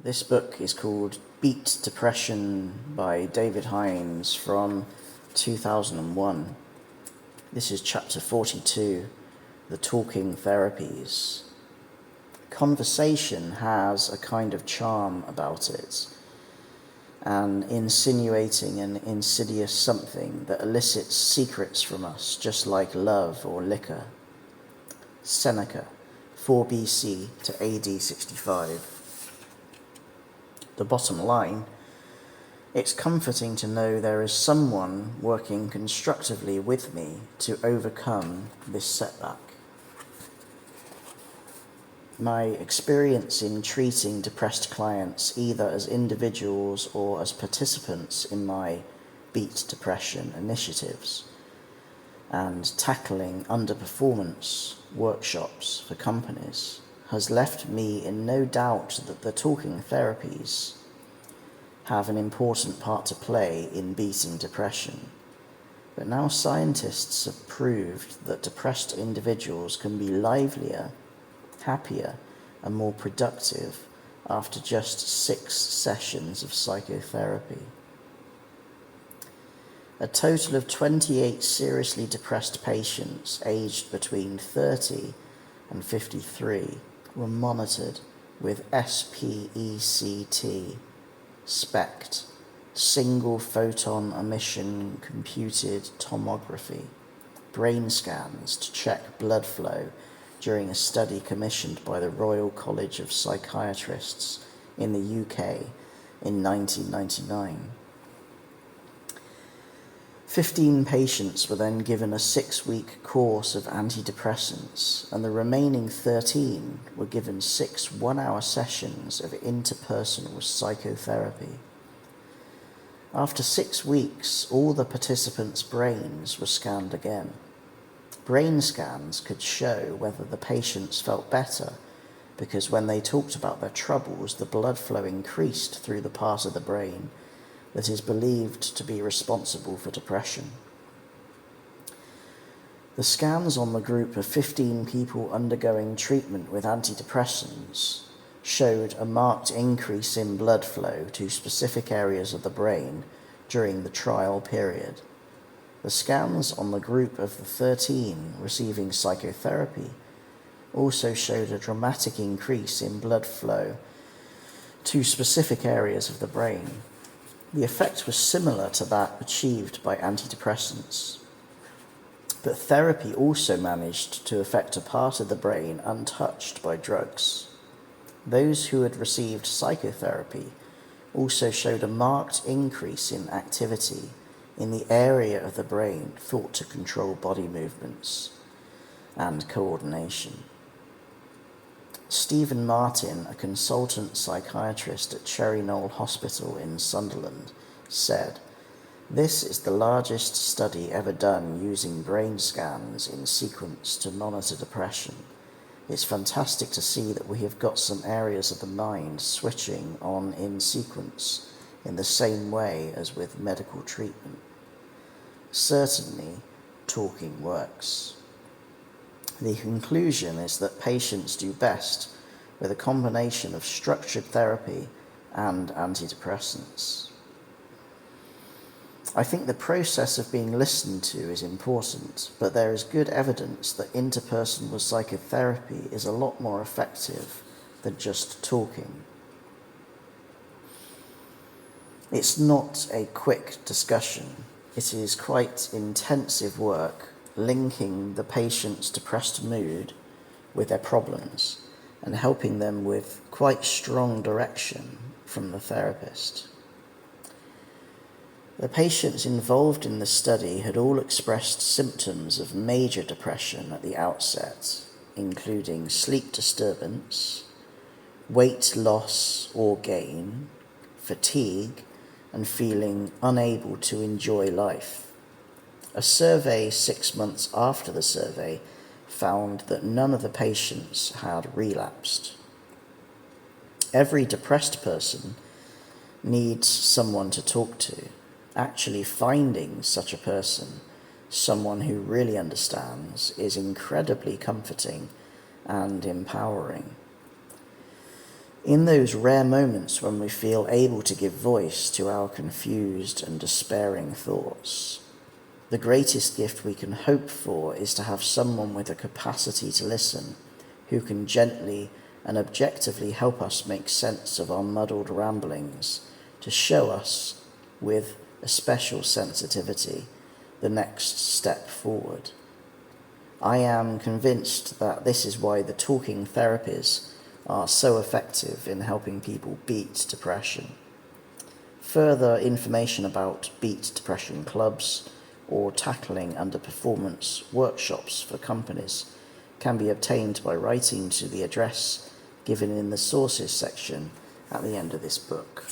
This book is called Beat Depression by David Hinds from 2001. This is chapter 42, The Talking Therapies. Conversation has a kind of charm about it, an insinuating and insidious something that elicits secrets from us, just like love or liquor. Seneca, 4 BC to AD 65. The bottom line, it's comforting to know there is someone working constructively with me to overcome this setback. My experience in treating depressed clients, either as individuals or as participants in my Beat Depression initiatives, and tackling underperformance workshops for companies, has left me in no doubt that the talking therapies have an important part to play in beating depression. But now scientists have proved that depressed individuals can be livelier, happier, and more productive after just 6 sessions of psychotherapy. A total of 28 seriously depressed patients aged between 30 and 53 were monitored with SPECT, SPECT, single photon emission computed tomography, brain scans to check blood flow during a study commissioned by the Royal College of Psychiatrists in the UK in 1999. 15 patients were then given a 6-week course of antidepressants, and the remaining 13 were given 6 one-hour sessions of interpersonal psychotherapy. After 6 weeks, all the participants' brains were scanned again. Brain scans could show whether the patients felt better, because when they talked about their troubles, the blood flow increased through the part of the brain that is believed to be responsible for depression. The scans on the group of 15 people undergoing treatment with antidepressants showed a marked increase in blood flow to specific areas of the brain during the trial period. The scans on the group of the 13 receiving psychotherapy also showed a dramatic increase in blood flow to specific areas of the brain. The effect was similar to that achieved by antidepressants, but therapy also managed to affect a part of the brain untouched by drugs. Those who had received psychotherapy also showed a marked increase in activity in the area of the brain thought to control body movements and coordination. Stephen Martin, a consultant psychiatrist at Cherry Knoll Hospital in Sunderland, said, "This is the largest study ever done using brain scans in sequence to monitor depression. It's fantastic to see that we have got some areas of the mind switching on in sequence in the same way as with medical treatment. Certainly, talking works." The conclusion is that patients do best with a combination of structured therapy and antidepressants. I think the process of being listened to is important, but there is good evidence that interpersonal psychotherapy is a lot more effective than just talking. It's not a quick discussion. It is quite intensive work, linking the patient's depressed mood with their problems and helping them with quite strong direction from the therapist. The patients involved in the study had all expressed symptoms of major depression at the outset, including sleep disturbance, weight loss or gain, fatigue, and feeling unable to enjoy life. A survey 6 months after the survey found that none of the patients had relapsed. Every depressed person needs someone to talk to. Actually finding such a person, someone who really understands, is incredibly comforting and empowering. In those rare moments when we feel able to give voice to our confused and despairing thoughts, the greatest gift we can hope for is to have someone with a capacity to listen, who can gently and objectively help us make sense of our muddled ramblings, to show us, with a special sensitivity, the next step forward. I am convinced that this is why the talking therapies are so effective in helping people beat depression. Further information about Beat Depression clubs or tackling underperformance workshops for companies can be obtained by writing to the address given in the sources section at the end of this book.